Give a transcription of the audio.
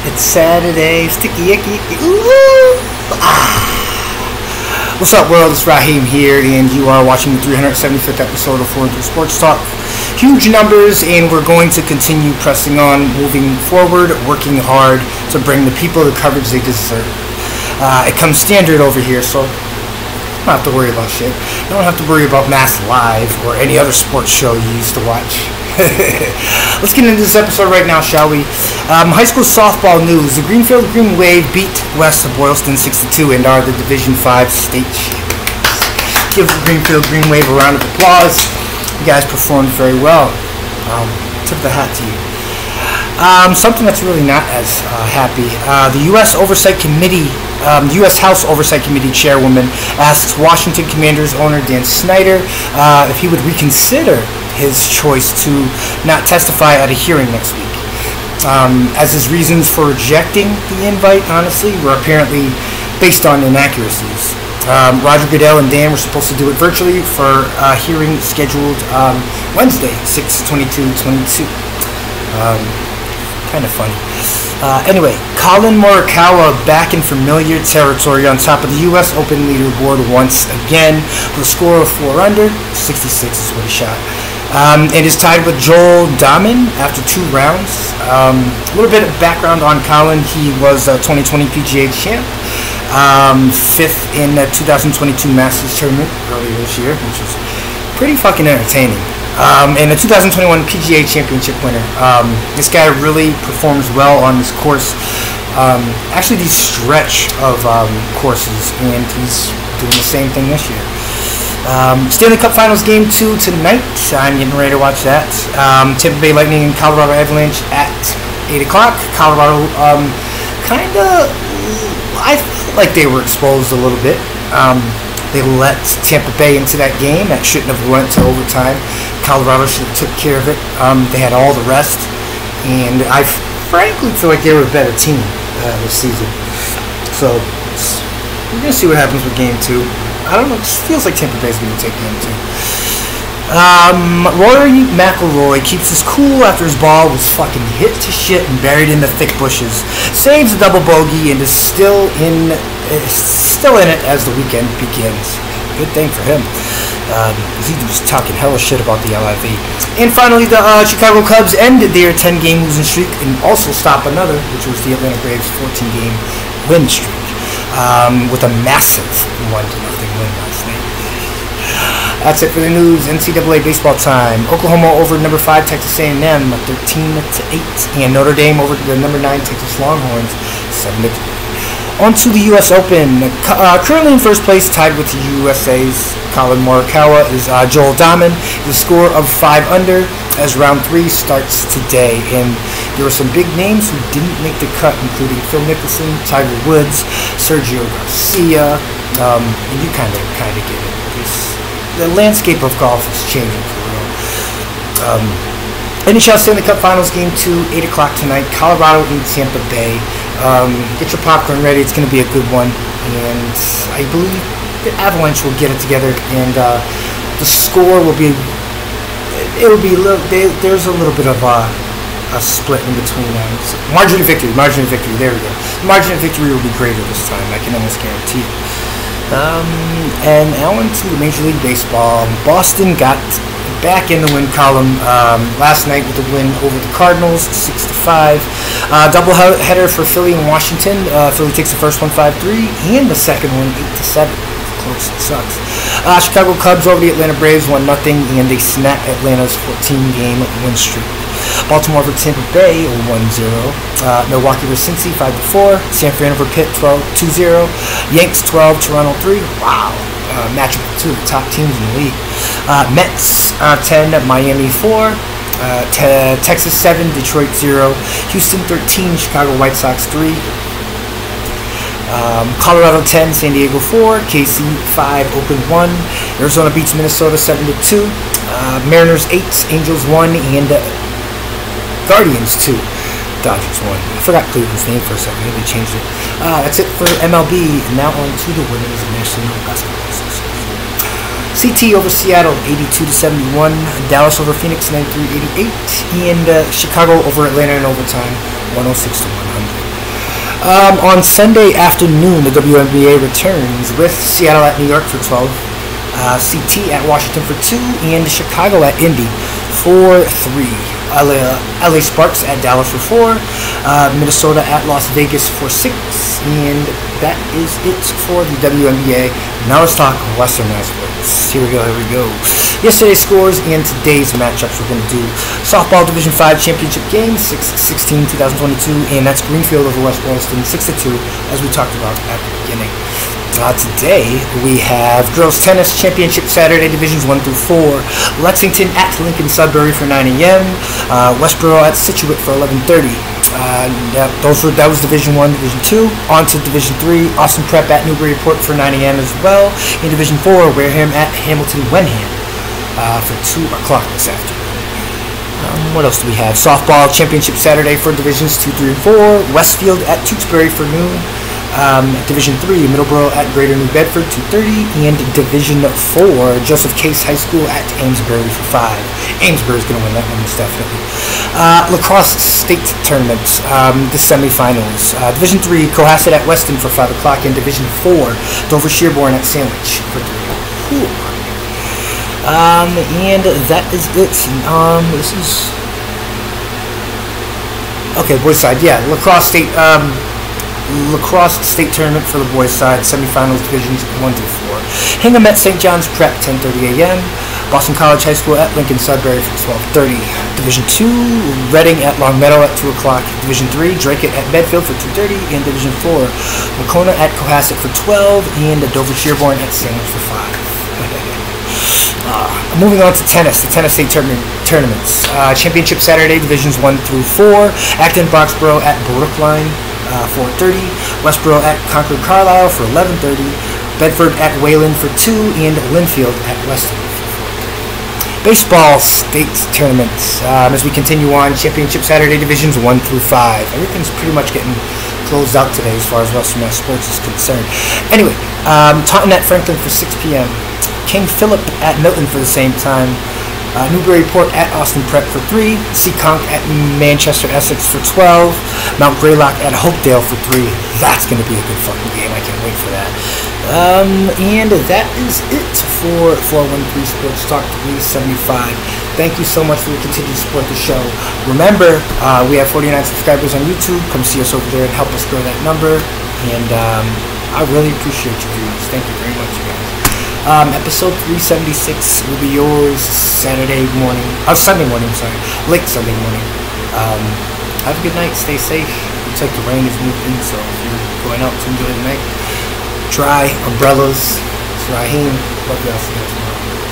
It's Saturday, sticky icky. Ooh. What's up, world? It's Raheem here, and you are watching the 375th episode of Sports Talk. Huge numbers, and we're going to continue pressing on, moving forward, working hard to bring the people the coverage they deserve. It comes standard over here, so you don't have to worry about shit. You don't have to worry about Mass Live or any other sports show you used to watch. Let's get into this episode right now, shall we? High school softball news. The Greenfield Green Wave beat west of Boylston 6-2 and are the Division 5 state champions. Give the Greenfield Green Wave a round of applause. You guys performed very well. Tip of the hat to you. Something that's really not as happy. The U.S. Oversight Committee, U.S. House Oversight Committee Chairwoman asks Washington Commanders owner Dan Snyder if he would reconsider his choice to not testify at a hearing next week. As his reasons for rejecting the invite, honestly, were apparently based on inaccuracies. Roger Goodell and Dan were supposed to do it virtually for a hearing scheduled Wednesday, 6/22/22. Kind of funny. Anyway, Colin Morikawa back in familiar territory on top of the U.S. Open leaderboard once again with a score of 4 under. 66 is what he shot. And is tied with Joel Dahmen after 2 rounds. A little bit of background on Colin. He was a 2020 PGA champ, 5th in the 2022 Masters tournament earlier this year, which was pretty fucking entertaining. And the 2021 PGA Championship winner. This guy really performs well on this course. Actually, these stretch of courses, and he's doing the same thing this year. Stanley Cup Finals Game 2 tonight. I'm getting ready to watch that. Tampa Bay Lightning and Colorado Avalanche at 8 o'clock. Colorado I feel like they were exposed a little bit. They let Tampa Bay into that game. That shouldn't have went to overtime. Colorado should have took care of it. They had all the rest. And I frankly feel like they were a better team this season. So we're going to see what happens with Game 2. I don't know. It just feels like Tampa Bay is going to take Game 2. Rory McIlroy keeps his cool after his ball was fucking hit to shit and buried in the thick bushes. Saves a double bogey and is still in it as the weekend begins. Good thing for him. He was talking hella shit about the LIV. And finally, the Chicago Cubs ended their 10-game losing streak and also stopped another, which was the Atlanta Braves' 14-game win streak, with a massive 1-0 win last night. That's it for the news. NCAA baseball time. Oklahoma over number 5 Texas A&M 13-8, and Notre Dame over the number 9 Texas Longhorns 7-3. On to the U.S. Open. Currently in first place, tied with the USA's Colin Morikawa, is Joel Dahmen. The score of 5 under as round 3 starts today. And there were some big names who didn't make the cut, including Phil Mickelson, Tiger Woods, Sergio Garcia. And you kind of get it. The landscape of golf is changing for real. NHL Stanley Cup Finals Game 2, 8 o'clock tonight. Colorado and Tampa Bay. Get your popcorn ready. It's going to be a good one. And I believe the Avalanche will get it together. And the score will be... there's a little bit of a split in between them. So margin of victory. There we go. The margin of victory will be greater this time. I can almost guarantee it. And now into Major League Baseball. Boston got back in the win column last night with a win over the Cardinals, 6-5. Double header for Philly and Washington. Philly takes the first one 5-3, and the second one 8-7. Close, it sucks. Chicago Cubs over the Atlanta Braves 1-0, and they snap Atlanta's 14-game win streak. Baltimore over Tampa Bay 1-0. Milwaukee over Cincy 5-4. San Fran over Pitt 2-0. Yanks 12, Toronto 3. Wow. Matchup with 2 of the top teams in the league. Mets 10, Miami 4. Texas 7, Detroit 0. Houston 13, Chicago White Sox 3. Colorado 10, San Diego 4. KC 5, Oakland 1. Arizona beats Minnesota 7-2. Mariners 8, Angels 1, and Guardians 2, Dodgers 1. I forgot Cleveland's name for a second. Maybe they changed it. That's it for MLB. Now on to the Women's National Basketball Association. CT over Seattle 82-71. Dallas over Phoenix 93-88. And Chicago over Atlanta in overtime 106-100. On Sunday afternoon, the WNBA returns with Seattle at New York for 12, CT at Washington for 2, and Chicago at Indy for 3. LA Sparks at Dallas for 4, Minnesota at Las Vegas for 6, and that is it for the WNBA. Now let's talk Western Mass Sports. Here we go. Yesterday's scores and today's matchups. We're going to do softball Division 5 championship game, 6-16-2022, and that's Greenfield over West Boylston, 6-2, as we talked about at the beginning. Today we have girls tennis championship Saturday divisions 1 through 4. Lexington at Lincoln Sudbury for 9 a.m. Westboro at Scituate for 11:30. That was Division 1, Division 2. On to Division 3. Austin Prep at Newburyport for 9 a.m. as well. In Division 4, Wareham at Hamilton Wenham for 2 o'clock this afternoon. What else do we have? Softball championship Saturday for Divisions 2, 3, and 4. Westfield at Tewksbury for noon. Division 3, Middleborough at Greater New Bedford, 2:30, and Division 4, Joseph Case High School at Amesbury for 5. Amesbury's going to win that one, most definitely. Lacrosse State Tournament, the semifinals. Division 3, Cohasset at Weston for 5 o'clock, and Division 4, Dover Sherborne at Sandwich for 3. And that is it. This is... Okay, boys side, yeah, Lacrosse State Tournament for the boys' side, semifinals divisions 1 through 4. Hingham at St. John's Prep, 10:30 a.m. Boston College High School at Lincoln Sudbury for 12:30. Division 2, Reading at Long Meadow at 2 o'clock. Division 3, Drake at Medfield for 2:30. And Division 4, Wacona at Cohasset for 12. And Dover Sherborne at Sandwich for 5. Moving on to tennis, the Tennis State Tournaments. Championship Saturday, Divisions 1 through 4. Acton Boxborough at Brookline. 4:30, Westboro at Concord Carlisle for 11:30, Bedford at Wayland for 2, and Linfield at Weston for 4:30. Baseball state tournaments. As we continue on, championship Saturday divisions 1 through 5. Everything's pretty much getting closed out today as far as Western Mass Sports is concerned. Anyway, Taunton at Franklin for 6 p.m., King Philip at Milton for the same time. Newburyport at Austin Prep for 3, Seekonk at Manchester Essex for 12, Mount Greylock at Hopedale for 3. That's going to be a good fucking game. I can't wait for that. And that is it for 413 Sports Talk 375. Thank you so much for your continued support of the show. Remember, we have 49 subscribers on YouTube. Come see us over there and help us grow that number. And I really appreciate you guys. Thank you very much, you guys. Episode 376 will be yours Sunday morning, late Sunday morning. Have a good night, stay safe. Looks like the rain is moving, so if you're going out to enjoy the night, dry umbrellas. It's Raheem. Love y'all. See you guys tomorrow.